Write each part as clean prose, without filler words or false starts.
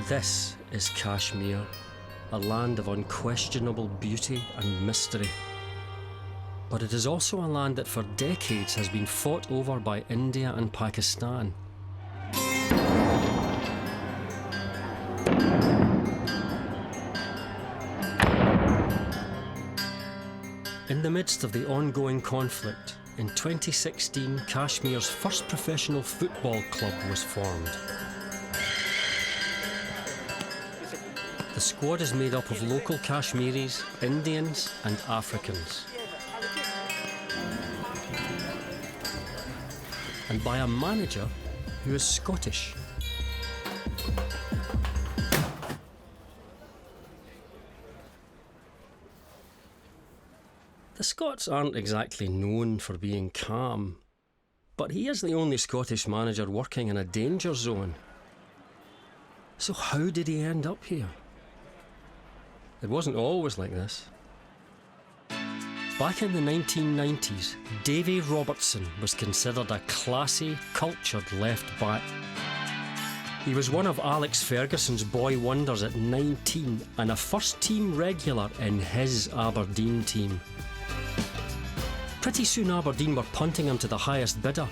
This is Kashmir, a land of unquestionable beauty and mystery. But it is also a land that for decades has been fought over by India and Pakistan. In the midst of the ongoing conflict, in 2016, Kashmir's first professional football club was formed. The squad is made up of local Kashmiris, Indians and Africans. And by a manager who is Scottish. The Scots aren't exactly known for being calm, but he is the only Scottish manager working in a danger zone. So how did he end up here? It wasn't always like this. Back in the 1990s, Davey Robertson was considered a classy, cultured left back. He was one of Alex Ferguson's boy wonders at 19 and a first team regular in his Aberdeen team. Pretty soon Aberdeen were punting him to the highest bidder,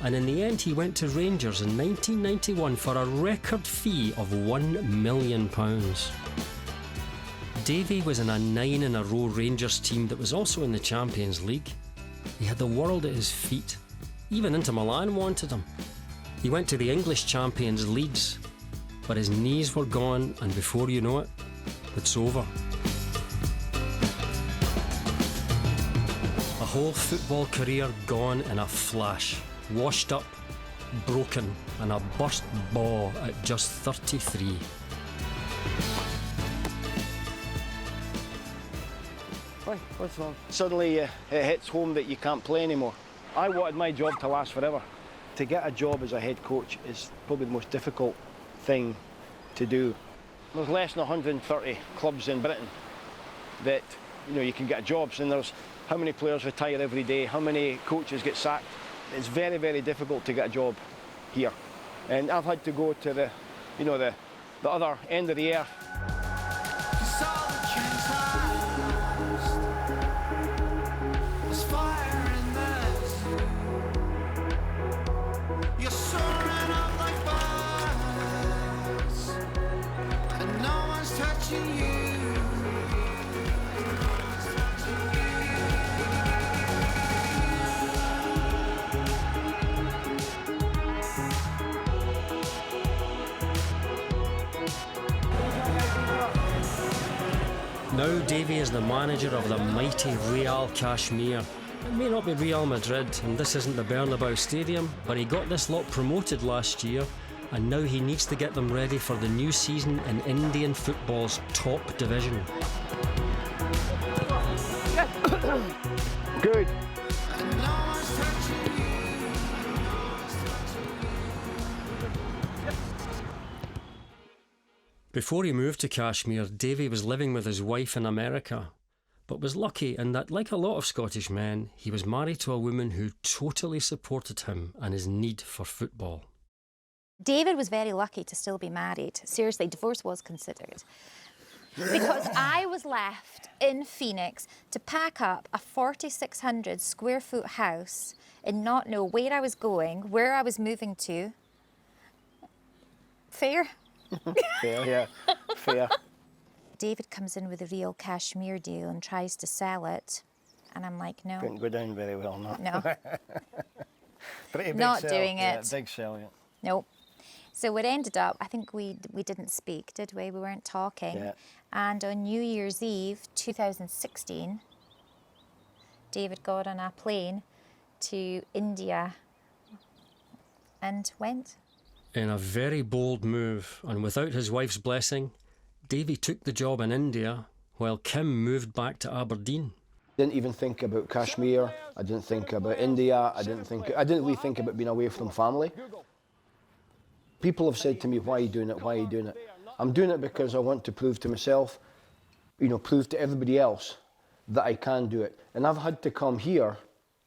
and in the end he went to Rangers in 1991 for a record fee of £1 million. Davy was in a 9-in-a-row Rangers team that was also in the Champions League. He had the world at his feet. Even Inter Milan wanted him. He went to the English champions Leeds, but his knees were gone, and before you know it, it's over. A whole football career gone in a flash, washed up, broken, and a burst ball at just 33. Why? What's wrong? Suddenly it hits home that you can't play anymore. I wanted my job to last forever. To get a job as a head coach is probably the most difficult thing to do. There's less than 130 clubs in Britain that you can get jobs, and there's how many players retire every day, how many coaches get sacked. It's very, very difficult to get a job here. And I've had to go to the other end of the earth. Now Davy is the manager of the mighty Real Kashmir. It may not be Real Madrid, and this isn't the Bernabeu Stadium, but he got this lot promoted last year, and now he needs to get them ready for the new season in Indian football's top division. Good. Before he moved to Kashmir, Davy was living with his wife in America, but was lucky in that, like a lot of Scottish men, he was married to a woman who totally supported him and his need for football. David was very lucky to still be married. Seriously, divorce was considered. Because I was left in Phoenix to pack up a 4,600 square foot house and not know where I was going, where I was moving to. Fair? Fair, yeah, fair. David comes in with a Real Kashmir deal and tries to sell it, and I'm like, no. Couldn't go down very well, no. No. Pretty big Not sell. doing Yeah, it. big sell, yeah. Nope. So it ended up, I think we didn't speak, did we? We weren't talking. Yeah. And on New Year's Eve 2016, David got on a plane to India and went. In a very bold move, and without his wife's blessing, Davy took the job in India while Kim moved back to Aberdeen. Didn't even think about Kashmir. I didn't think about India. I didn't really think about being away from family. People have said to me, why are you doing it? Why are you doing it? I'm doing it because I want to prove to myself, prove to everybody else that I can do it. And I've had to come here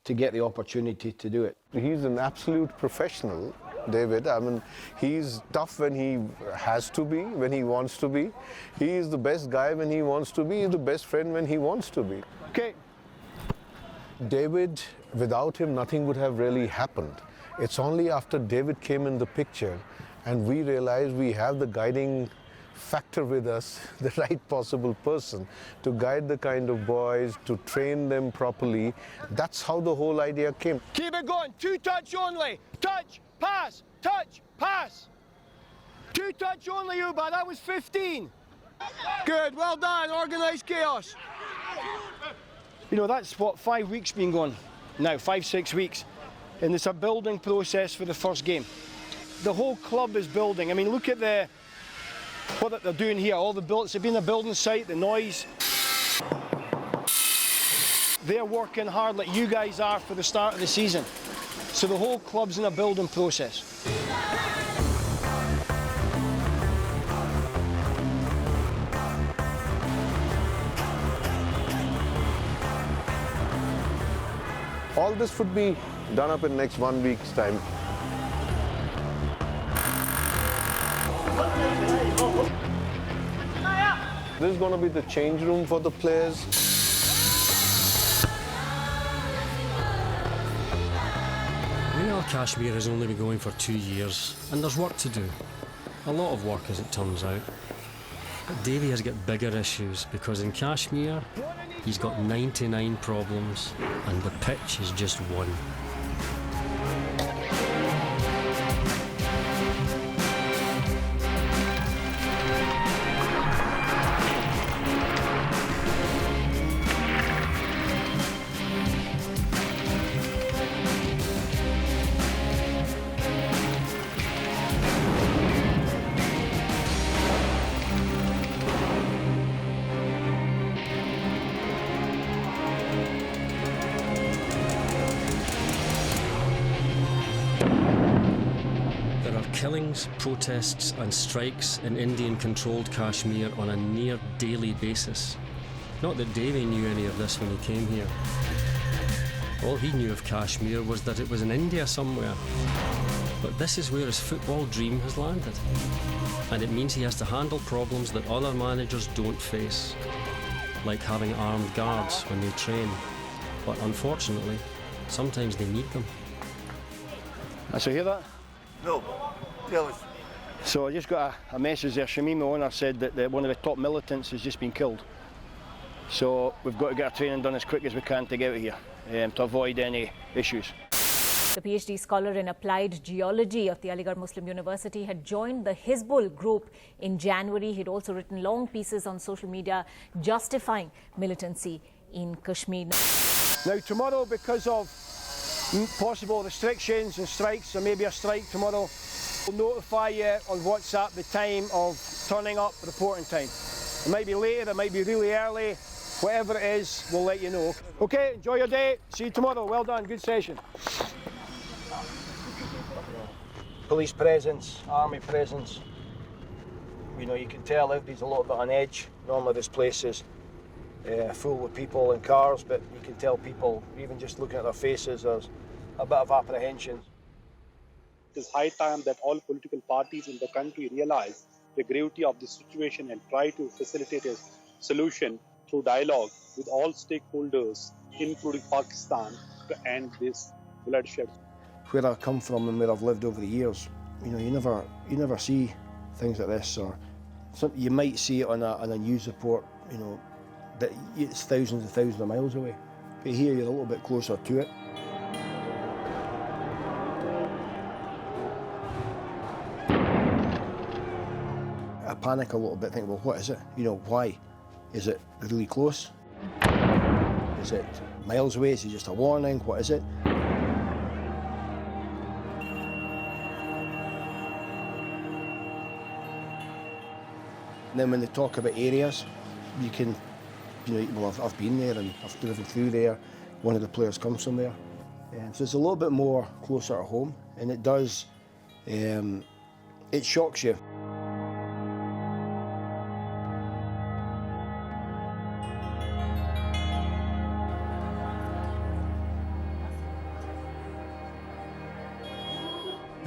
to get the opportunity to do it. He's an absolute professional David. I mean, he's tough when he has to be, when he wants to be. He is the best guy when he wants to be. He's the best friend when he wants to be. Okay. David, without him, nothing would have really happened. It's only after David came in the picture and we realized we have the guiding factor with us, the right possible person to guide the kind of boys, to train them properly. That's how the whole idea came. Keep it going. 2 touch only. Touch, pass, touch, pass. 2 touch only, Uba. That was 15. Good. Well done. Organised chaos. You know, that's what 5 weeks been going now, 5-6 weeks. And it's a building process for the first game. The whole club is building. I mean, look at what they're doing here. All the builds, it's been a building site, the noise. They're working hard like you guys are for the start of the season. So the whole club's in a building process. All this would be done up in next 1 week's time. This is going to be the change room for the players. Real Kashmir has only been going for 2 years, and there's work to do. A lot of work, as it turns out. But Davey has got bigger issues, because in Kashmir, he's got 99 problems, and the pitch is just one. Killings, protests and strikes in Indian-controlled Kashmir on a near daily basis. Not that Davey knew any of this when he came here. All he knew of Kashmir was that it was in India somewhere. But this is where his football dream has landed. And it means he has to handle problems that other managers don't face, like having armed guards when they train. But unfortunately, sometimes they need them. So hear that? No. Tell us. So I just got a message there. Shamim, the owner, said that one of the top militants has just been killed. So we've got to get our training done as quick as we can to get out of here to avoid any issues. The PhD scholar in applied geology of the Aligarh Muslim University had joined the Hizbul group in January. He'd also written long pieces on social media justifying militancy in Kashmir. Now tomorrow, because of possible restrictions and strikes, there may be a strike tomorrow. We'll notify you on WhatsApp the time of turning up, reporting time. It might be later, it might be really early. Whatever it is, we'll let you know. Okay, enjoy your day. See you tomorrow. Well done, good session. Police presence, army presence. You know, you can tell everybody's a little bit on edge. Normally this place is full with people and cars, but you can tell people, even just looking at their faces, there's a bit of apprehension. It is high time that all political parties in the country realize the gravity of the situation and try to facilitate a solution through dialogue with all stakeholders, including Pakistan, to end this bloodshed. Where I come from and where I've lived over the years, you know, you never see things like this, or you might see it on a news report, you know, that it's thousands and thousands of miles away. But here you're a little bit closer to it. I panic a little bit, think, well, what is it? You know, why? Is it really close? Is it miles away? Is it just a warning? What is it? And then when they talk about areas, you can, you know, well, I've been there and I've driven through there. One of the players comes from there. So it's a little bit more closer to home, and it does, it shocks you.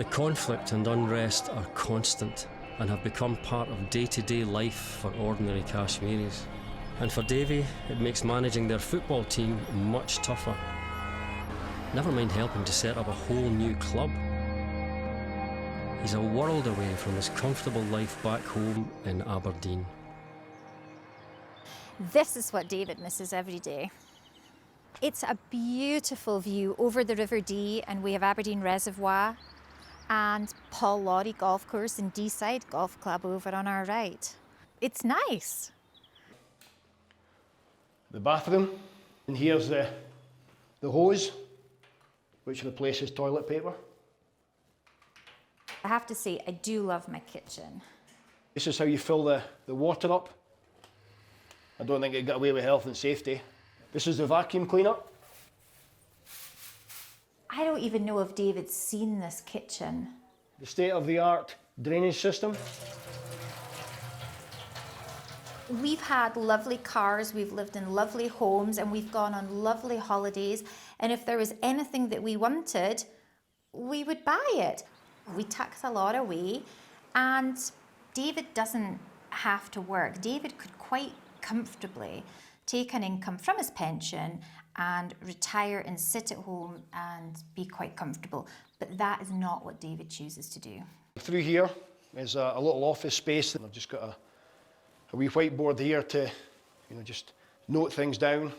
The conflict and unrest are constant and have become part of day-to-day life for ordinary Kashmiris. And for Davy, it makes managing their football team much tougher. Never mind helping to set up a whole new club. He's a world away from his comfortable life back home in Aberdeen. This is what David misses every day. It's a beautiful view over the River Dee, and we have Aberdeen Reservoir and Paul Laurie Golf Course and Deeside Golf Club over on our right. It's nice. The bathroom, and here's the hose, which replaces toilet paper. I have to say, I do love my kitchen. This is how you fill the water up. I don't think it got away with health and safety. This is the vacuum cleaner. I don't even know if David's seen this kitchen. The state-of-the-art drainage system. We've had lovely cars, we've lived in lovely homes, and we've gone on lovely holidays. And if there was anything that we wanted, we would buy it. We tucked a lot away, and David doesn't have to work. David could quite comfortably take an income from his pension and retire and sit at home and be quite comfortable. But that is not what David chooses to do. Through here is a little office space. I've just got a wee whiteboard here to, just note things down.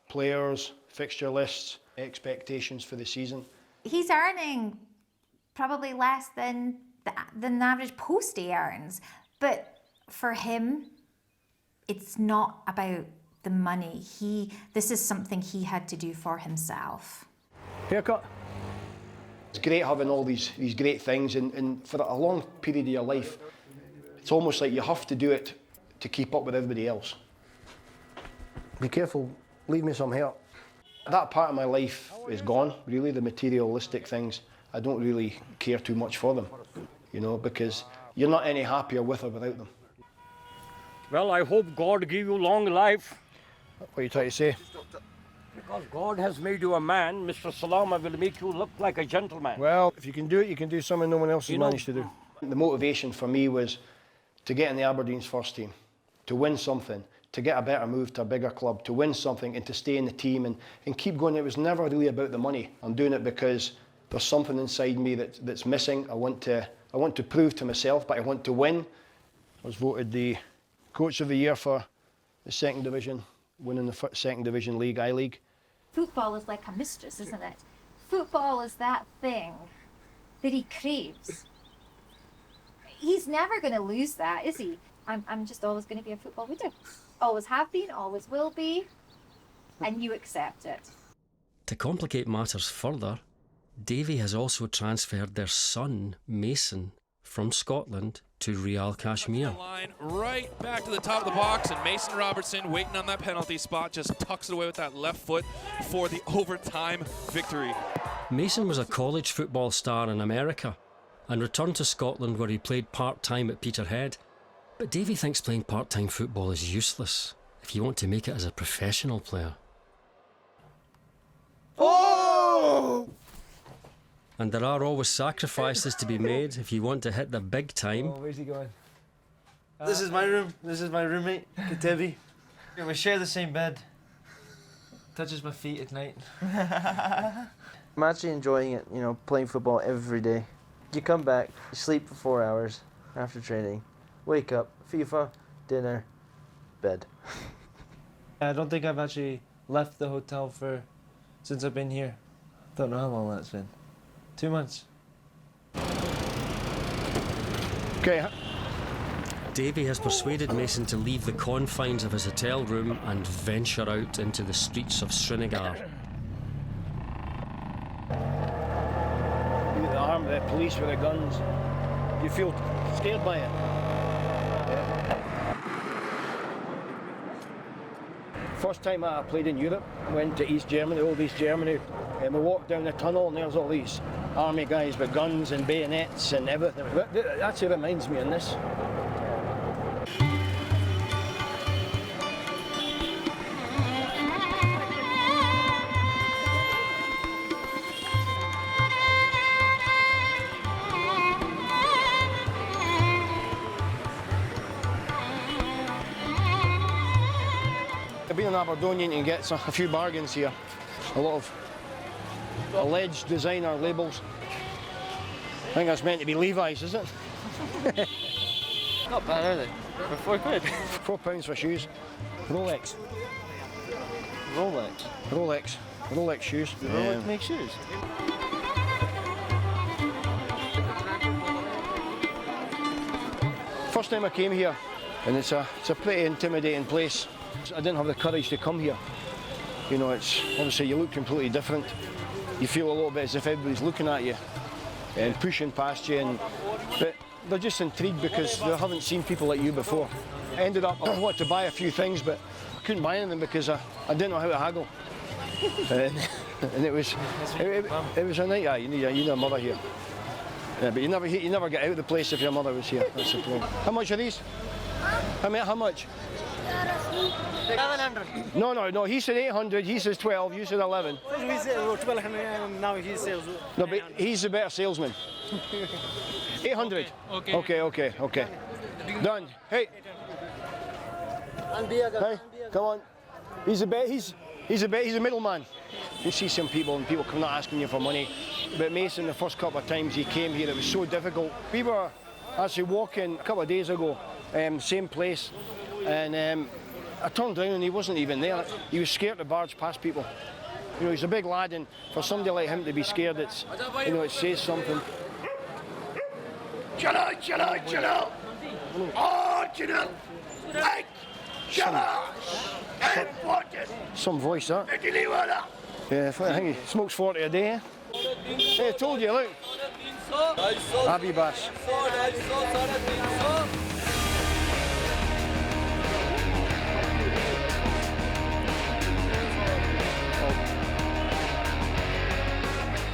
Players, fixture lists, expectations for the season. He's earning probably less than the average postie earns. But for him, it's not about the money. This is something he had to do for himself. Haircut. It's great having all these great things, and for a long period of your life, it's almost like you have to do it to keep up with everybody else. Be careful, leave me some hair. That part of my life is gone, really, the materialistic things. I don't really care too much for them, because you're not any happier with or without them. Well, I hope God give you long life. What are you trying to say? Because God has made you a man, Mr. Salama will make you look like a gentleman. Well, if you can do it, you can do something no one else has managed to do. The motivation for me was to get in the Aberdeen's first team, to win something, to get a better move to a bigger club, to win something and to stay in the team and keep going. It was never really about the money. I'm doing it because there's something inside me that's missing. I want to prove to myself, but I want to win. I was voted the Coach of the Year for the second division, winning the second division league, I-League. Football is like a mistress, isn't it? Football is that thing that he craves. He's never going to lose that, is he? I'm just always going to be a football widow. Always have been, always will be, and you accept it. To complicate matters further, Davy has also transferred their son, Mason, from Scotland to Real Kashmir. Line right back to the top of the box, and Mason Robertson waiting on that penalty spot, just tucks it away with that left foot for the overtime victory. Mason was a college football star in America and returned to Scotland where he played part-time at Peterhead. But Davy thinks playing part-time football is useless if you want to make it as a professional player. Oh! And there are always sacrifices to be made if you want to hit the big time. Oh, where's he going? This is my room. This is my roommate, Davey. We share the same bed. Touches my feet at night. I'm actually enjoying it, playing football every day. You come back, you sleep for 4 hours after training, wake up, FIFA, dinner, bed. I don't think I've actually left the hotel since I've been here. Don't know how long that's been. 2 months. Okay. Davy has persuaded Mason to leave the confines of his hotel room and venture out into the streets of Srinagar. Look at the arm of the police with the guns. You feel scared by it? First time I played in Europe, went to East Germany, old East Germany, and we walked down the tunnel and there's all these army guys with guns and bayonets and everything. That actually reminds me of this. being an Aberdonian, you can get a few bargains here. A lot of alleged designer labels. I think that's meant to be Levi's, is it? Not bad, are they? For £4. £4 for shoes. Rolex. Rolex? Rolex shoes. Do Rolex make shoes? First time I came here, and it's a pretty intimidating place. I didn't have the courage to come here. You know, it's obviously you look completely different. You feel a little bit as if everybody's looking at you and pushing past you. But they're just intrigued because they haven't seen people like you before. I ended up, I wanted to buy a few things, but I couldn't buy anything because I didn't know how to haggle. And it was a night. You need a mother here. Yeah, but you never get out of the place if your mother was here. That's the problem. How much are these? How much? 700. No. He said 800. He says 12. You said 11. We said 1200. Now he says. No, but he's a better salesman. 800. Okay. Done. Hey. Hey, come on. He's a middleman. You see some people and people come not asking you for money. But Mason, the first couple of times he came here, it was so difficult. We were actually walking a couple of days ago, same place, and I turned around and he wasn't even there. He was scared to barge past people. You know, he's a big lad, and for somebody like him to be scared, it says something. Some voice, that. Yeah, I think he smokes 40 a day. Hey, I told you, look. Abby Bass.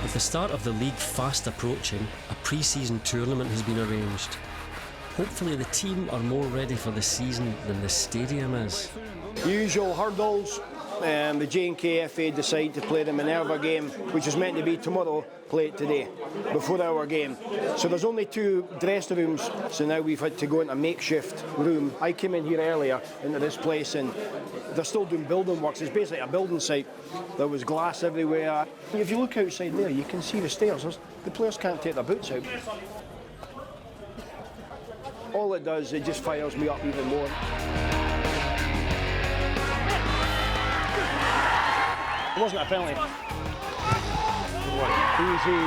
With the start of the league fast approaching, a pre-season tournament has been arranged. Hopefully the team are more ready for the season than the stadium is. Usual hurdles. The J&K FA decide to play the Minerva game, which is meant to be tomorrow, play it today, before our game. So there's only 2 dressing rooms, so now we've had to go into a makeshift room. I came in here earlier into this place and they're still doing building works. It's basically a building site. There was glass everywhere. If you look outside there, you can see the stairs. The players can't take their boots out. All it does, it just fires me up even more. It wasn't a penalty. Easy.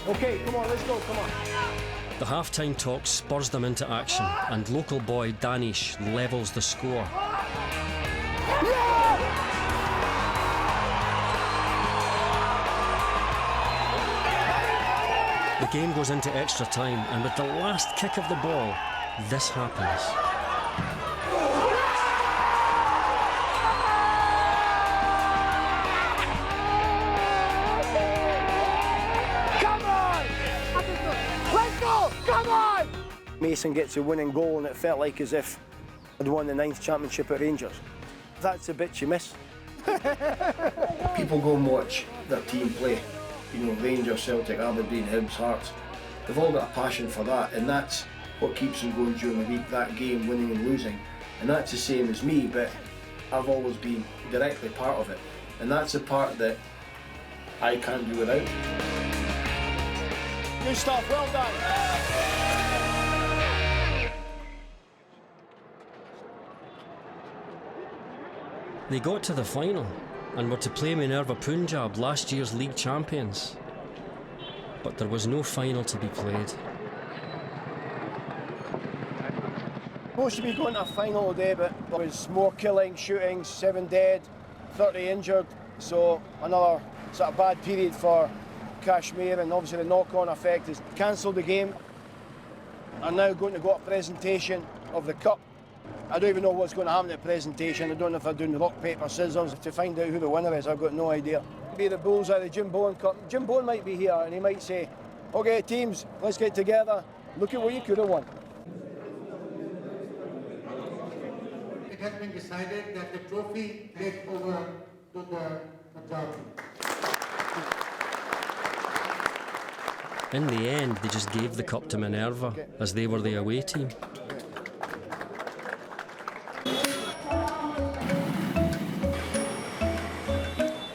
Okay, come on, let's go, come on. The half-time talk spurs them into action, and local boy Danish levels the score. The game goes into extra time, and with the last kick of the ball, this happens. Come on! Let's go! Come on! Mason gets a winning goal and it felt like as if I'd won the 9th championship at Rangers. That's a bit you miss. People go and watch their team play. You know, Rangers, Celtic, Aberdeen, Hibs, Hearts. They've all got a passion for that, and that's what keeps them going during the week, that game, winning and losing. And that's the same as me, but I've always been directly part of it. And that's the part that I can't do without. Good stuff, well done. They got to the final and were to play Minerva Punjab, last year's league champions. But there was no final to be played. Supposed to be going to a final today, but there was more killing, shootings, 7 dead, 30 injured. So another sort of bad period for Kashmir, and obviously the knock-on effect is cancelled the game. I'm now going to go to a presentation of the cup. I don't even know what's going to happen at the presentation. I don't know if they're doing rock, paper, scissors to find out who the winner is. I've got no idea. Be the bullseye of the Jim Bowen Cup. Jim Bowen might be here and he might say, okay teams, let's get together. Look at what you could have won. It has been decided that the trophy takes over to the Punjab team. In the end, they just gave the cup to Minerva, as they were the away team.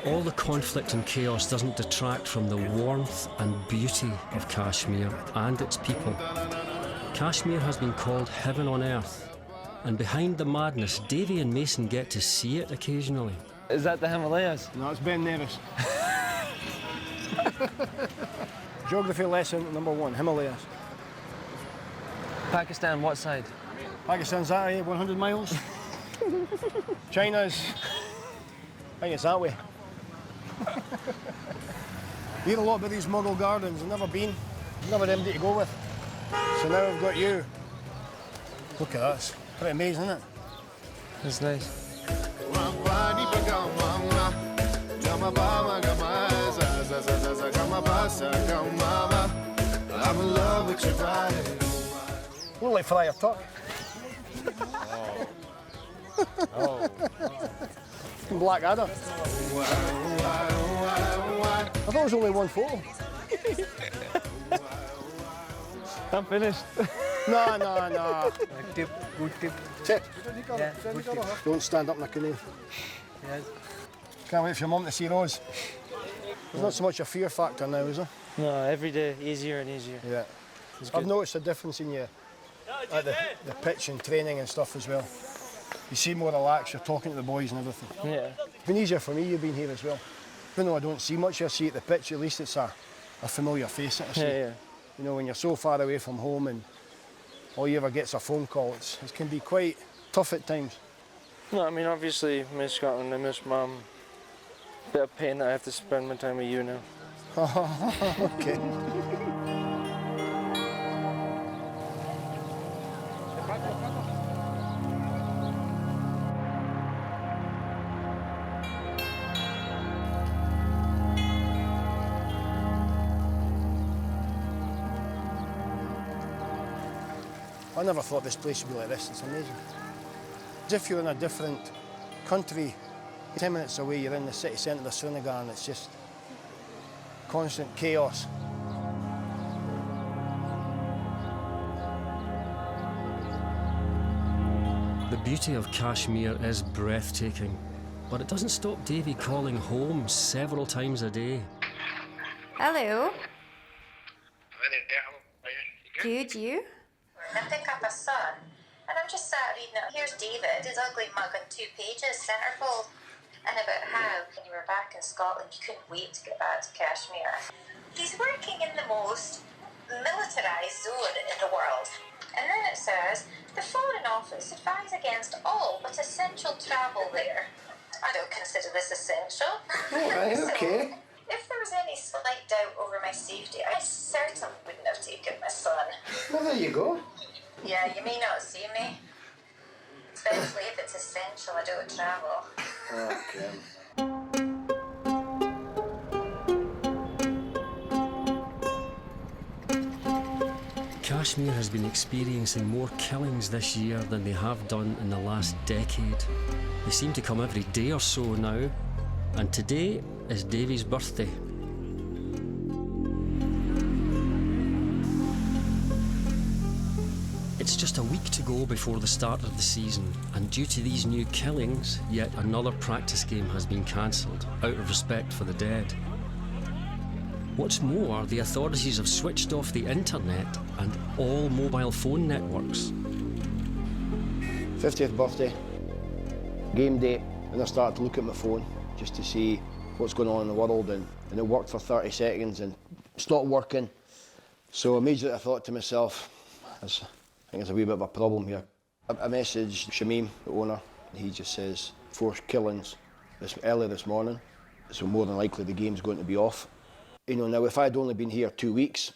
All the conflict and chaos doesn't detract from the warmth and beauty of Kashmir and its people. Kashmir has been called heaven on earth, and behind the madness, Davy and Mason get to see it occasionally. Is that the Himalayas? No, it's Ben Nevis. Geography lesson #1, Himalayas. Pakistan, what side? Pakistan's that way, 100 miles. China's, I think it's that way. We hear a lot about these Mughal gardens. I've never been, never empty to go with. So now I've got you. Look at that, it's pretty amazing, isn't it? That's nice. I'm in love with your body. Look like Friar Tuck. Oh. Blackadder. I thought it was only one photo. I'm finished. No. Tip, good tip. Tip. Yeah, good tip. Don't stand up in a canoe. Yes. Can't wait for your mum to see Rose. There's not so much a fear factor now, is there? No, every day easier and easier. Yeah. I've noticed a difference in you at the pitch and training and stuff as well. You seem more relaxed, you're talking to the boys and everything. Yeah. It's been easier for me, you've been here as well. Even though I don't see much, I see at the pitch, at least it's a familiar face that I see. Yeah. You know, when you're so far away from home and all you ever get's a phone call, it can be quite tough at times. No, I mean, obviously, miss Scotland, I miss Mum. Bit of pain that I have to spend my time with you now. Okay. I never thought this place would be like this. It's amazing. As if you're in a different country. 10 minutes away, you're in the city centre of Srinagar, and it's just constant chaos. The beauty of Kashmir is breathtaking, but it doesn't stop Davy calling home several times a day. Hello. Good, you? I pick up a son, and I'm just sat reading it. Here's David, his ugly mug on 2 pages, centrefold, and about how, when you were back in Scotland, you couldn't wait to get back to Kashmir. He's working in the most militarised zone in the world. And then it says, the Foreign Office advise against all but essential travel there. I don't consider this essential. All right, okay. So, if there was any slight doubt over my safety, I certainly wouldn't have taken my son. Well, there you go. Yeah, you may not see me. Especially if it's essential, I don't travel. Okay. Kashmir has been experiencing more killings this year than they have done in the last decade. They seem to come every day or so now, and today is Davy's birthday. It's just a week to go before the start of the season, and due to these new killings, yet another practice game has been cancelled, out of respect for the dead. What's more, the authorities have switched off the internet and all mobile phone networks. 50th birthday, game day, and I started to look at my phone just to see what's going on in the world, and it worked for 30 seconds and stopped working. So immediately I thought to myself, I think there's a wee bit of a problem here. I messaged Shamim, the owner, and he just says 4 killings early this morning, so more than likely the game's going to be off. You know, now if I'd only been here 2 weeks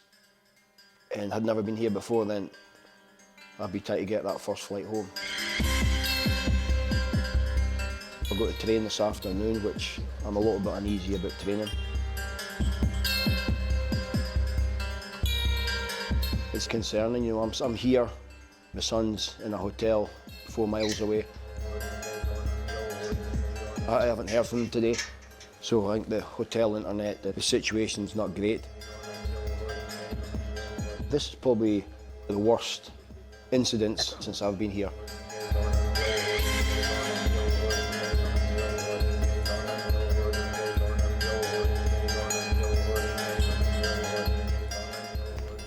and had never been here before, then I'd be trying to get that first flight home. I've got to train this afternoon, which I'm a little bit uneasy about training. It's concerning, you know, I'm here, my son's in a hotel 4 miles away. I haven't heard from him today, so I think the hotel internet, the situation's not great. This is probably the worst incidents since I've been here.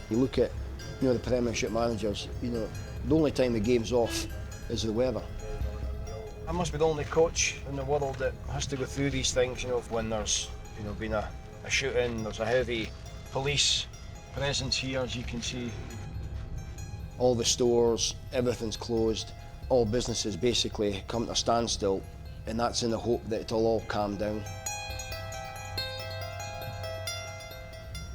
You look at, the Premiership managers, the only time the game's off is the weather. I must be the only coach in the world that has to go through these things, when there's, been a shooting, there's a heavy police presence here, as you can see. All the stores, everything's closed. All businesses basically come to a standstill, and that's in the hope that it'll all calm down.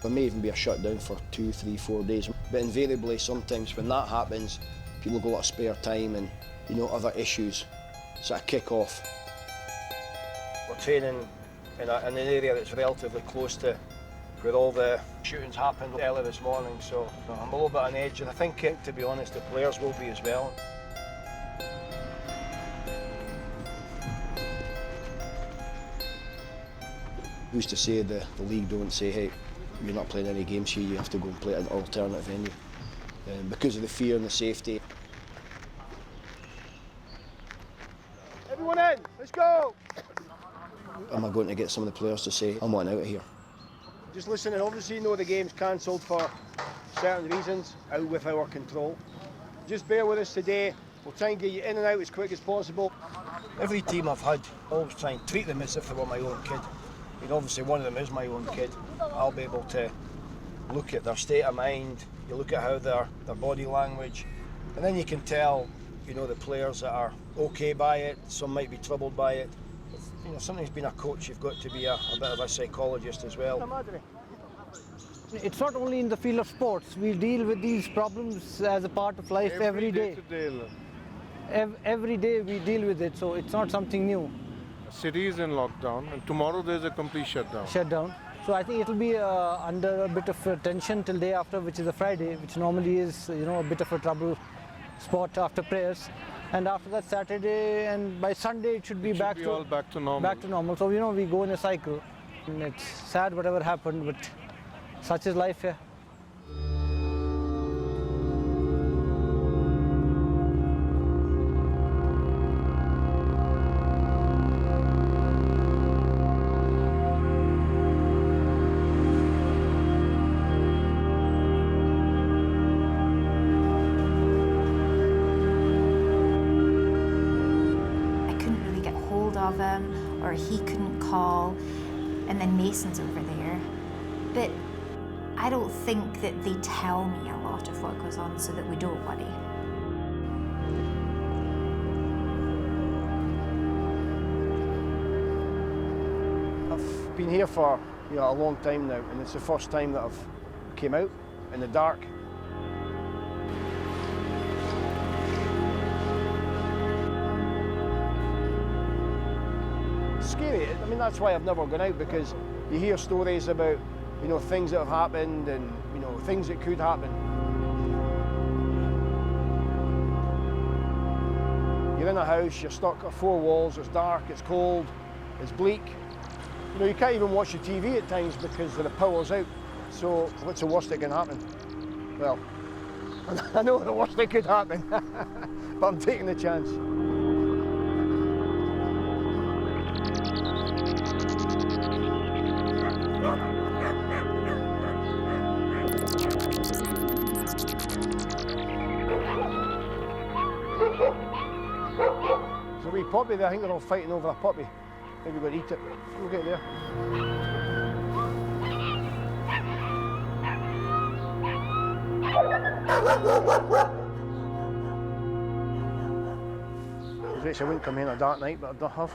There may even be a shutdown for 2, 3, 4 days. But invariably, sometimes when that happens, people go a lot of spare time and, other issues sort of kick off. We're training in an area that's relatively close to where all the shootings happened early this morning, so I'm a little bit on edge, and I think, to be honest, the players will be as well. Who's to say the league don't say, hey, you're not playing any games here, you have to go and play at an alternate venue, because of the fear and the safety. Everyone in, let's go! Am I going to get some of the players to say, I'm wanting out of here? Just listening, obviously the game's cancelled for certain reasons, out with our control. Just bear with us today, we'll try and get you in and out as quick as possible. Every team I've had, I always try and treat them as if they were my own kid. Obviously one of them is my own kid. I'll be able to look at their state of mind, you look at how their body language, and then you can tell, the players that are okay by it, some might be troubled by it. Sometimes being a coach, you've got to be a bit of a psychologist as well. It's not only in the field of sports. We deal with these problems as a part of life every day. Every day we deal with it, so it's not something new. The city is in lockdown, and tomorrow there's a complete shutdown. So I think it'll be under a bit of tension till day after, which is a Friday, which normally is a bit of a trouble spot after prayers. And after that Saturday, and by Sunday it should be back to normal. Back to normal. So we go in a cycle. And it's sad whatever happened, but such is life here. Or he couldn't call, and then Mason's over there. But I don't think that they tell me a lot of what goes on so that we don't worry. I've been here for a long time now, and it's the first time that I've came out in the dark. Scary. I mean, that's why I've never gone out, because you hear stories about, things that have happened and, things that could happen. You're in a house, you're stuck at 4 walls, it's dark, it's cold, it's bleak. You can't even watch the TV at times because the power's out. So what's the worst that can happen? Well, I know the worst that could happen, but I'm taking the chance. There's a wee puppy there. I think they're all fighting over a puppy. Maybe we're going to eat it. We'll get there. I wish I wouldn't come here on a dark night, but I don't have.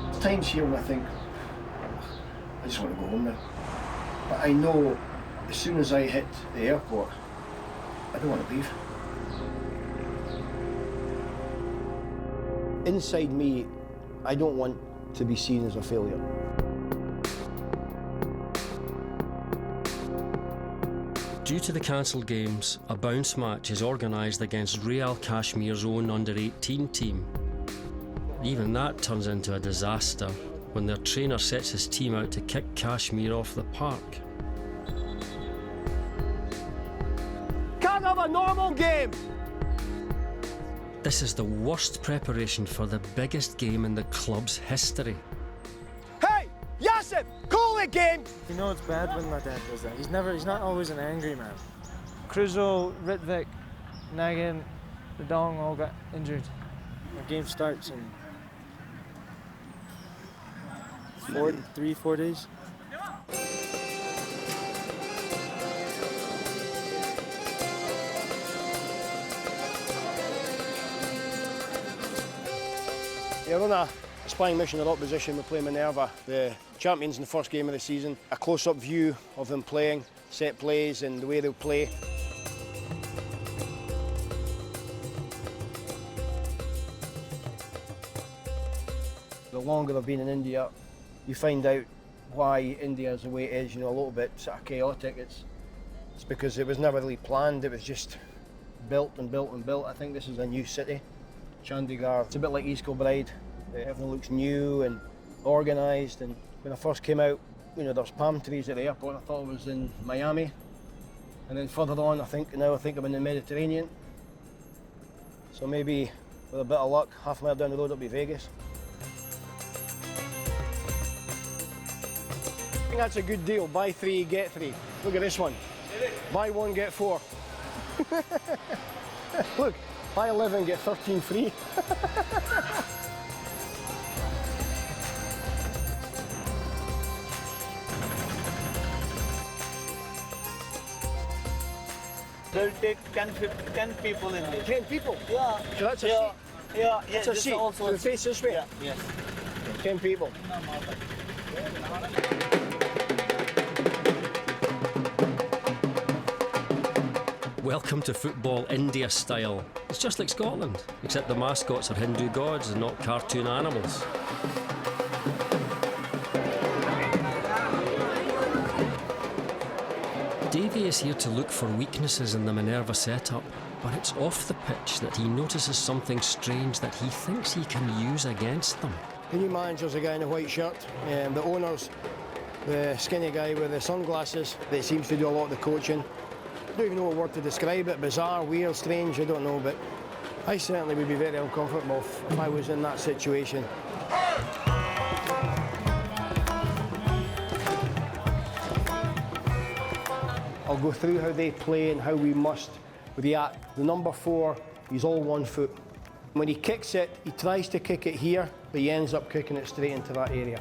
There's times here when I think, I just want to go home now. But I know as soon as I hit the airport, I don't want to leave. Inside me, I don't want to be seen as a failure. Due to the cancelled games, a bounce match is organised against Real Kashmir's own under-18 team. Even that turns into a disaster when their trainer sets his team out to kick Kashmir off the park. Can't have a normal game! This is the worst preparation for the biggest game in the club's history. Hey! Yasif! Call the game! You know it's bad when my dad does that. He's not always an angry man. Cruzo, Ritvik, Nagin, the Dong all got injured. The game starts in 4 days. You're on a spying mission in opposition. We play Minerva, the champions in the first game of the season. A close-up view of them playing, set plays and the way they'll play. The longer I've been in India, you find out why India is the way it is, a little bit sort of chaotic. It's because it was never really planned, it was just built and built and built. I think this is a new city, Chandigarh. It's a bit like East Kilbride. Everything looks new and organised, and when I first came out, there's palm trees at the airport. I thought I was in Miami, and then further on I think I'm in the Mediterranean. So maybe with a bit of luck, half a mile down the road it'll be Vegas. I think that's a good deal. Buy 3, get 3. Look at this one. Buy 1, get 4. Look, buy 11, get 13 free. They'll take 10 people in this. 10 people? Yeah. So that's a seat? Yeah. It's a seat. Also so face this way? Yeah. Yes. 10 people. Welcome to football India style. It's just like Scotland, except the mascots are Hindu gods and not cartoon animals. Davey is here to look for weaknesses in the Minerva setup, but it's off the pitch that he notices something strange that he thinks he can use against them. The new manager's a guy in a white shirt, the owner's the skinny guy with the sunglasses that seems to do a lot of the coaching. I don't even know what word to describe it, bizarre, weird, strange, I don't know, but I certainly would be very uncomfortable if I was in that situation. I'll go through how they play and how we must react. The number 4, he's all 1 foot. When he kicks it, he tries to kick it here, but he ends up kicking it straight into that area.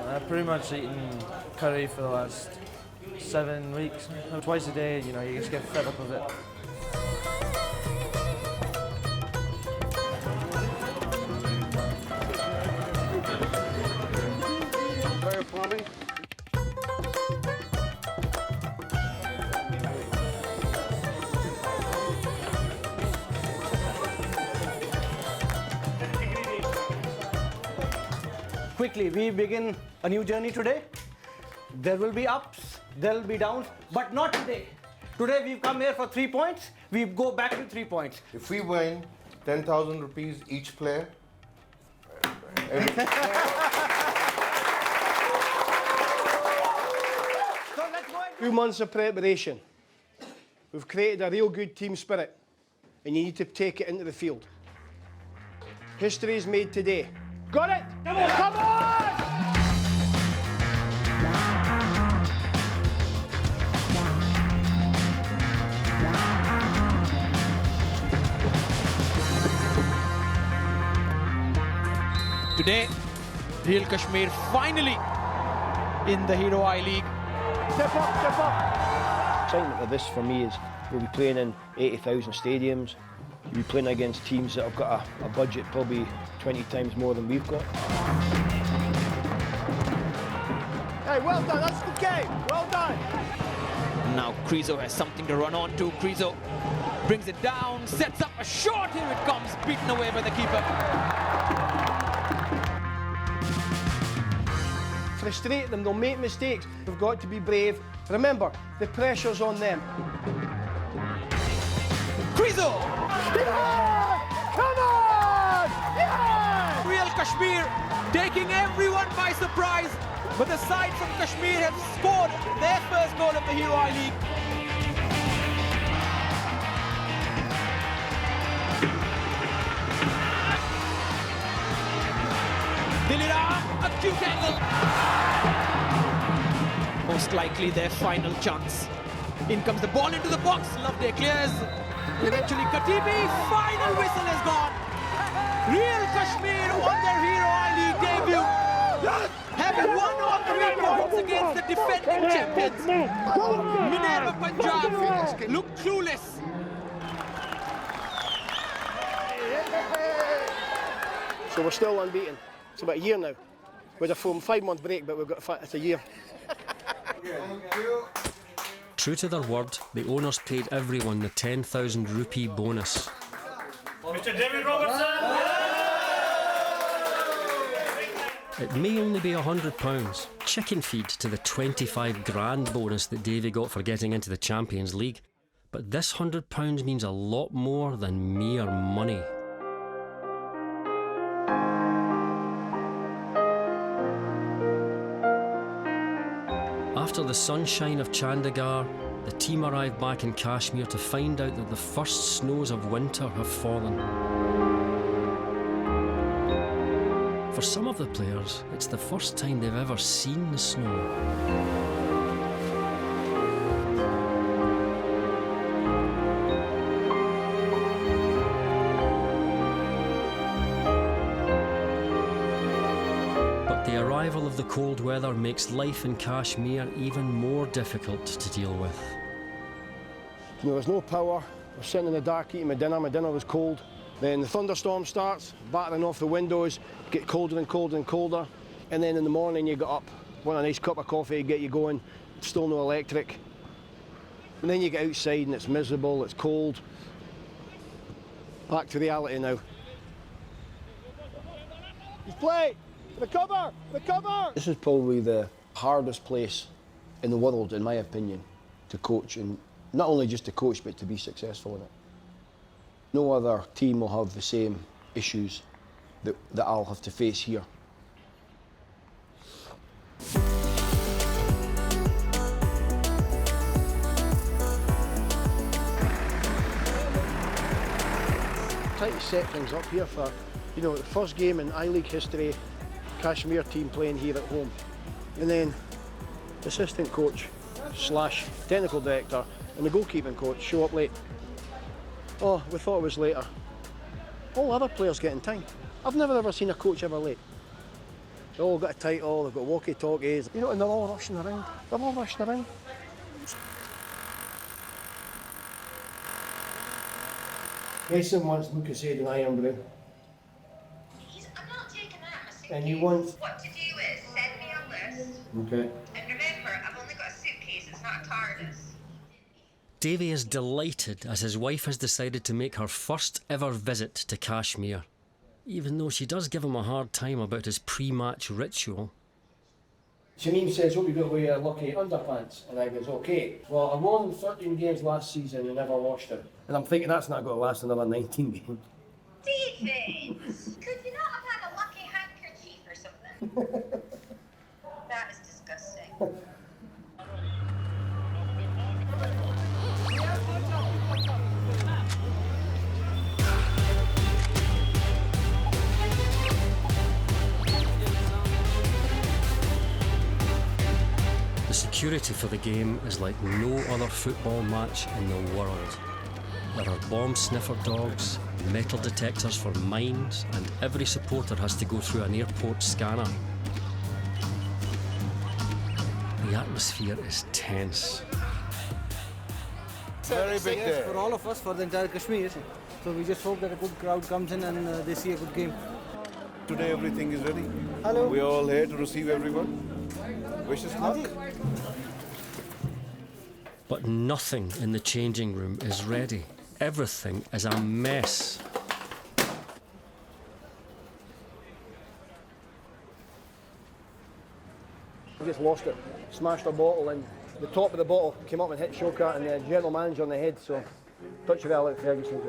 I've pretty much eaten curry for the last 7 weeks. Twice a day, you just get fed up of it. Fire plumbing. Quickly, we begin a new journey today. There will be ups, there will be downs, but not today. Today we've come here for 3 points, we go back to 3 points. If we win 10,000 rupees each player, So let's go. 2 months of preparation. We've created a real good team spirit, and you need to take it into the field. History is made today. Got it? Come on! Come on! Today, Real Kashmir finally in the Hero I-League. Step up, step up! Excitement of this for me is we'll be playing in 80,000 stadiums. We'll be playing against teams that have got a budget probably 20 times more than we've got. Hey, well done, that's the game, well done! Now Krizo has something to run on to. Krizo brings it down, sets up a shot, here it comes, beaten away by the keeper. Frustrate them, they'll make mistakes. We've got to be brave. Remember, the pressure's on them. Krizo! Yeah! Come on! Yeah! Kashmir, taking everyone by surprise. But the side from Kashmir have scored their first goal of the Hero I-League. Dilira, acute angle. Most likely their final chance. In comes the ball into the box. Loveday clears. Eventually Katibi, final whistle is gone. Real Kashmir on their Hero I-League debut. Having won all 3 points against the defending champions. Minerva Punjab look clueless. So we're still unbeaten. It's about a year now. With a 5-month break, but it's a year. True to their word, the owners paid everyone the 10,000 rupee bonus. Mr. Davey Robertson! It may only be £100, chicken feed to the 25 grand bonus that Davy got for getting into the Champions League. But this £100 means a lot more than mere money. After the sunshine of Chandigarh, the team arrived back in Kashmir to find out that the first snows of winter have fallen. For some of the players, it's the first time they've ever seen the snow. The arrival of the cold weather makes life in Kashmir even more difficult to deal with. There was no power. I was sitting in the dark eating my dinner. My dinner was cold. Then the thunderstorm starts, battering off the windows, get colder and colder and colder. And then in the morning you get up, want a nice cup of coffee, get you going, still no electric. And then you get outside and it's miserable, it's cold. Back to reality now. Just play! The cover! The cover! This is probably the hardest place in the world, in my opinion, to coach, and not only just to coach, but to be successful in it. No other team will have the same issues that I'll have to face here. Try to set things up here for, the first game in I-League history, Kashmir team playing here at home. And then assistant coach / technical director and the goalkeeping coach show up late. Oh, we thought it was later. All other players getting time. I've never ever seen a coach ever late. They've all got a title, they've got walkie-talkies, and they're all rushing around. They're all rushing around. Mason wants Lucas Aid and Iron Brew. I'm not taking that. And you want... What to do is send me a list. Okay. And remember, I've only got a suitcase, it's not a TARDIS. Davy is delighted as his wife has decided to make her first ever visit to Kashmir, even though she does give him a hard time about his pre-match ritual. Shamim says, hope you got away your lucky underpants. And I goes, okay. Well, I won 13 games last season and never washed it. And I'm thinking that's not going to last another 19 games. David! Could you not have had a lucky handkerchief or something? That is disgusting. The security for the game is like no other football match in the world. There are bomb sniffer dogs, metal detectors for mines, and every supporter has to go through an airport scanner. The atmosphere is tense. It's a very big day for all of us, for the entire Kashmir. So we just hope that a good crowd comes in and they see a good game. Today everything is ready. Hello. We are all here to receive everyone. Wish us luck. But nothing in the changing room is ready. Everything is a mess. I just lost it. Smashed a bottle and the top of the bottle came up and hit Shoka and the general manager on the head, so touch of Alex Ferguson.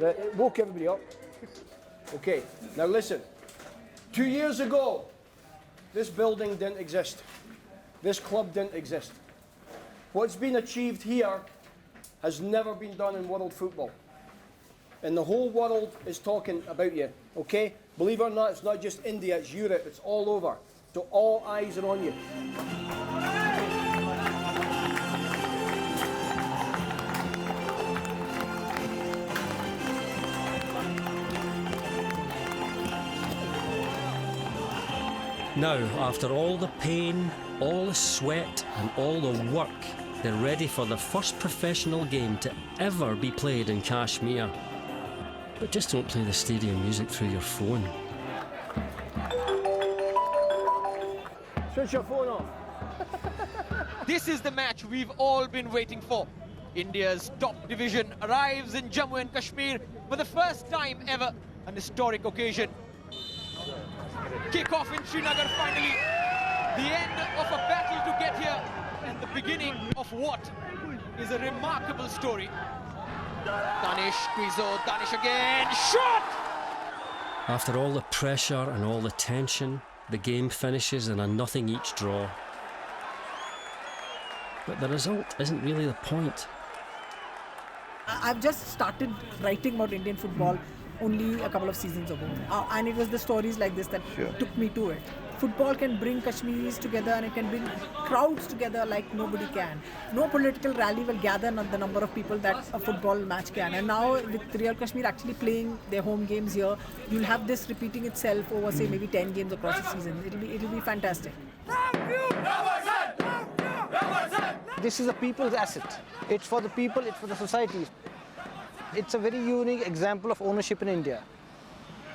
It woke everybody up. Okay, now listen, 2 years ago, this building didn't exist. This club didn't exist. What's been achieved here has never been done in world football. And the whole world is talking about you, okay? Believe it or not, it's not just India, it's Europe, it's all over. So all eyes are on you. Now, after all the pain, all the sweat and all the work, they're ready for the first professional game to ever be played in Kashmir. But just don't play the stadium music through your phone. Switch your phone off. This is the match we've all been waiting for. India's top division arrives in Jammu and Kashmir for the first time ever, an historic occasion. Kick-off in Srinagar finally. The end of a battle to get here and the beginning of what is a remarkable story. Danish, Guizo, Danish again, shot! After all the pressure and all the tension, the game finishes in a nothing each draw. But the result isn't really the point. I've just started writing about Indian football only a couple of seasons ago. And it was the stories like this that took me to it. Football can bring Kashmiris together and it can bring crowds together like nobody can. No political rally will gather the number of people that a football match can. And now with Real Kashmir actually playing their home games here, you'll have this repeating itself over say maybe 10 games across the season. It'll be fantastic. This is a people's asset. It's for the people, it's for the society. It's a very unique example of ownership in India.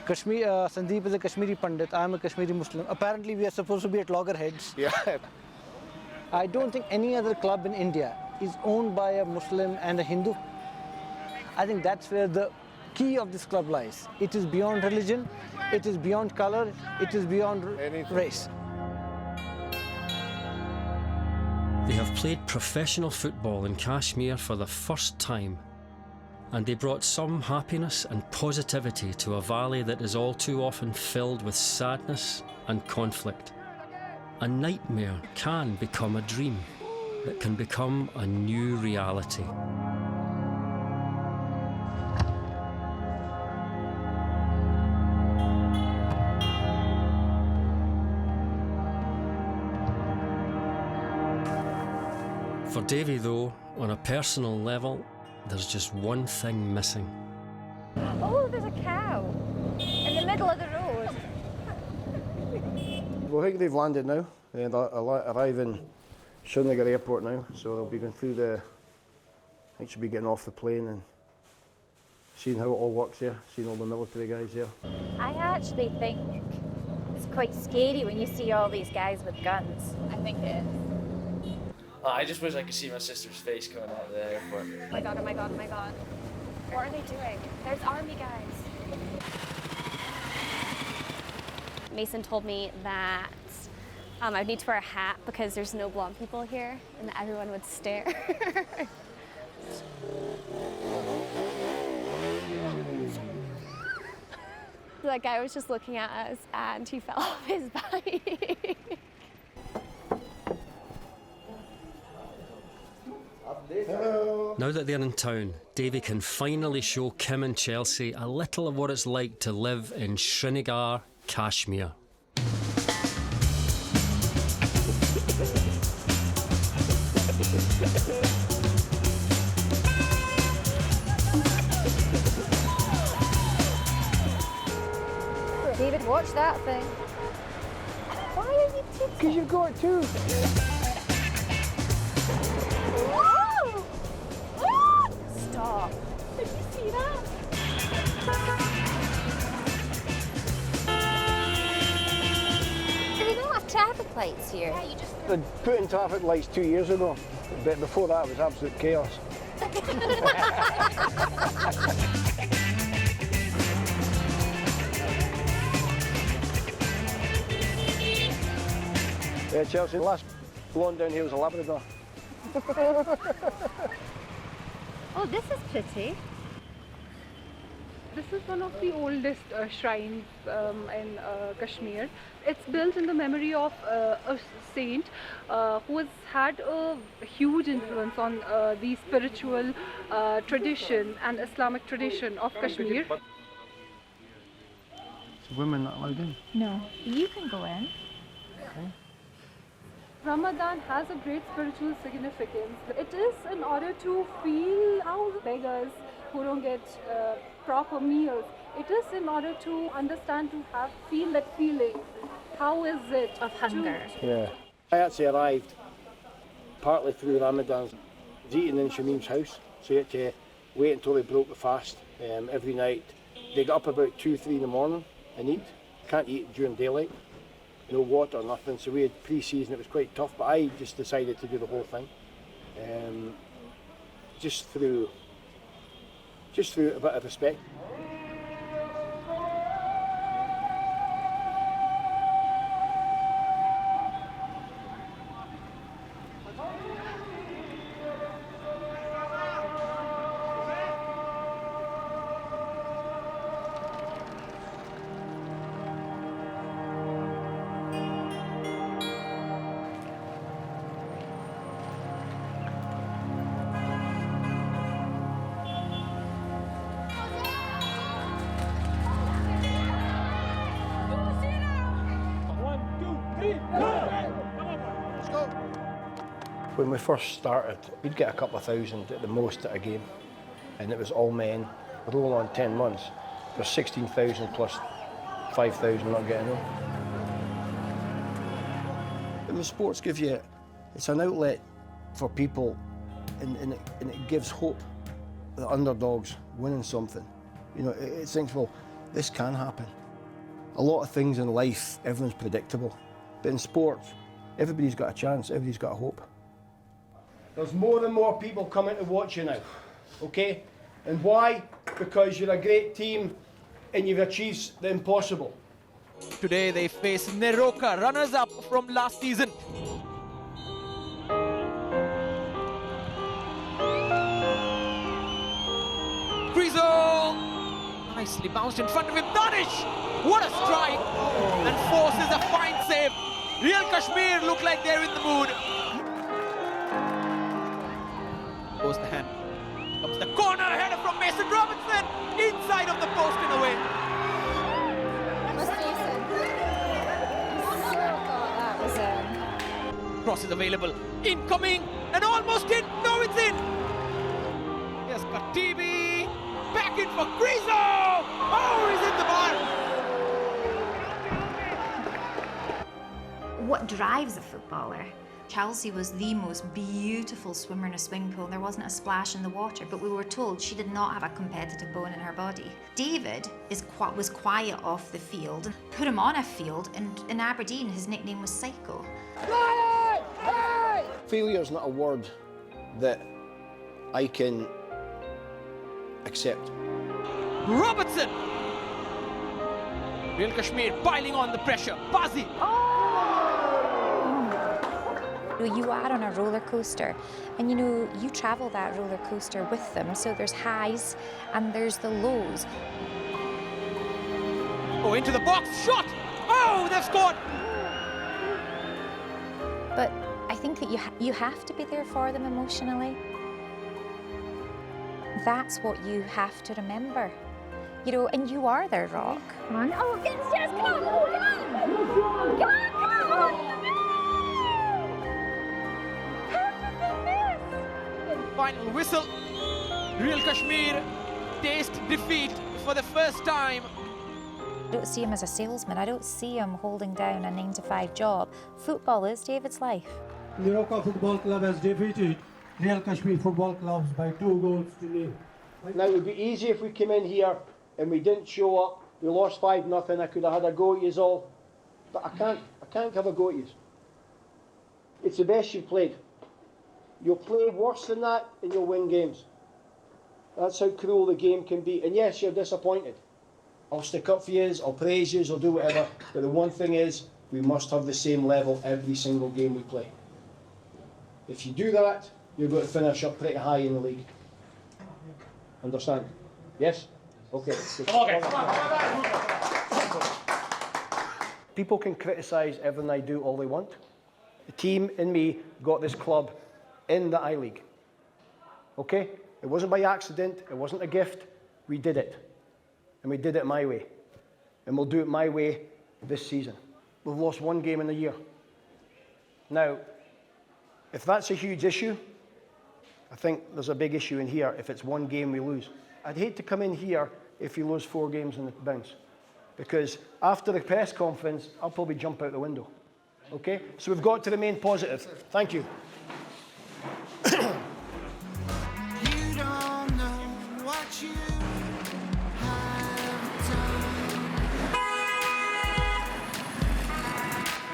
Sandeep is a Kashmiri Pandit, I'm a Kashmiri Muslim. Apparently we are supposed to be at loggerheads. Yeah. I don't think any other club in India is owned by a Muslim and a Hindu. I think that's where the key of this club lies. It is beyond religion, it is beyond color, it is beyond race. They have played professional football in Kashmir for the first time, and they brought some happiness and positivity to a valley that is all too often filled with sadness and conflict. A nightmare can become a dream that can become a new reality. For Davy, though, on a personal level, there's just one thing missing. Oh, there's a cow in the middle of the road. Well, I think they've landed now. They'll arrive in Srinagar airport now, so they'll be going through I think should be getting off the plane and seeing how it all works here, seeing all the military guys here. I actually think it's quite scary when you see all these guys with guns. I think it is. I just wish I could see my sister's face coming out of the airport. Oh my god, oh my god, oh my god. What are they doing? There's army guys. Mason told me that I would need to wear a hat because there's no blonde people here and that everyone would stare. That guy was just looking at us and he fell off his bike. Hello. Now that they're in town, Davy can finally show Kim and Chelsea a little of what it's like to live in Srinagar, Kashmir. David, watch that thing. Why are you teaching? Because you've got two. Whoa! Oh! Stop. Did you see that? Do they not have traffic lights here? Yeah, you just... They put in traffic lights 2 years ago, but before that it was absolute chaos. Yeah, Chelsea, the last blonde down here was a Labrador. Oh, this is pretty. This is one of the oldest shrines in Kashmir. It's built in the memory of a saint who has had a huge influence on the spiritual tradition and Islamic tradition of Kashmir. Is women not allowed in? No, you can go in. Okay. Ramadan has a great spiritual significance. It is in order to feel how beggars who don't get proper meals, it is in order to understand, to feel that feeling. How is it? Of hunger. Yeah. I actually arrived partly through Ramadan. I was eating in Shamim's house, so you had to wait until they broke the fast every night. They got up about 2-3 in the morning and eat. Can't eat during daylight. No water or nothing, so we had pre-season. It was quite tough, but I just decided to do the whole thing. Just through a bit of respect. When we first started, we'd get a couple of thousand at the most at a game, and it was all men. Roll on 10 months, there's 16,000 plus 5,000 not getting home. And the sports give you, it's an outlet for people, and it gives hope. The underdogs winning something. You know, it thinks, well, this can happen. A lot of things in life, everyone's predictable, but in sports, everybody's got a chance, everybody's got a hope. There's more and more people coming to watch you now, okay? And why? Because you're a great team and you've achieved the impossible. Today they face Neroka, runners-up from last season. Frizo! Nicely bounced in front of him. Danish! What a strike! And forces a fine save. Real Kashmir look like they're in the mood. Goes the hand. Comes the corner header from Mason Robertson. Inside of the post and away. Cross is available. Incoming and almost in. No, it's in. Yes, Katibi. Back in for Grizo. Oh, he's in the bar. What drives a footballer? Chelsea was the most beautiful swimmer in a swimming pool. There wasn't a splash in the water, but we were told she did not have a competitive bone in her body. David was quiet off the field. Put him on a field, and in Aberdeen, his nickname was Psycho. Failure is not a word that I can accept. Robertson! Real Kashmir piling on the pressure. Bazi! You are on a roller coaster, and you travel that roller coaster with them, so there's highs and there's the lows. Oh, into the box, shot! Oh, they've scored! But I think that you have to be there for them emotionally. That's what you have to remember. And you are their rock. Come on. Oh, it's just, come on, come on! Come on, come on! Final whistle. Real Kashmir taste defeat for the first time. I don't see him as a salesman. I don't see him holding down a 9-to-5 job. Football is David's life. Neroka Football Club has defeated Real Kashmir Football Clubs by 2 goals to 0. Now it would be easy if we came in here and we didn't show up. We lost 5-0. I could have had a go at you all, but I can't have a go at you. It's the best you've played. You'll play worse than that and you'll win games. That's how cruel the game can be. And yes, you're disappointed. I'll stick up for you, I'll praise you, I'll do whatever. But the one thing is, we must have the same level every single game we play. If you do that, you're going to finish up pretty high in the league. Understand? Yes? Okay. Okay. People can criticise everything I do all they want. The team and me got this club in the I-League. Okay? It wasn't by accident, it wasn't a gift, we did it. And we did it my way. And we'll do it my way this season. We've lost one game in a year. Now, if that's a huge issue, I think there's a big issue in here if it's one game we lose. I'd hate to come in here if you lose 4 games in the bounce. Because after the press conference, I'll probably jump out the window. Okay? So we've got to remain positive. Thank you. You don't know what you have done.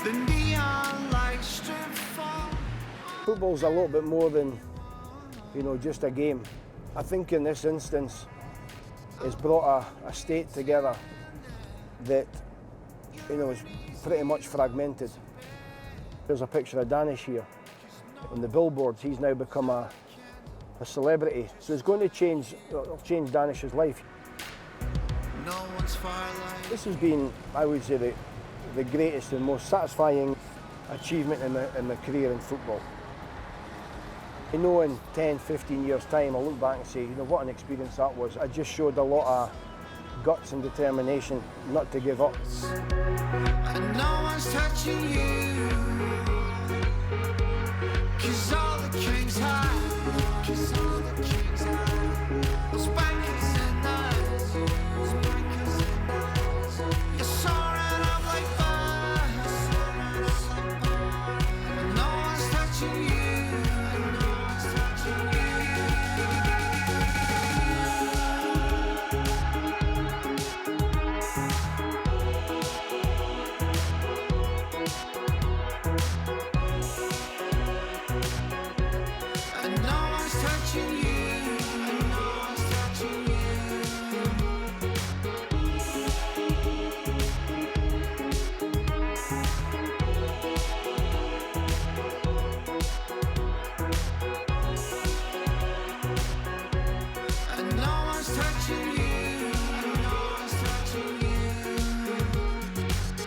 The neon lights strip fall. Football's a little bit more than, just a game. I think in this instance, it's brought a state together that, is pretty much fragmented. There's a picture of Danish here on the billboards. He's now become a celebrity. So it's going to change Danish's life. No one's firelight. This has been, I would say, the greatest and most satisfying achievement in my career in football. I know in 10, 15 years' time, I'll look back and say, what an experience that was. I just showed a lot of guts and determination not to give up. And no one's touching you, 'cause all the kings have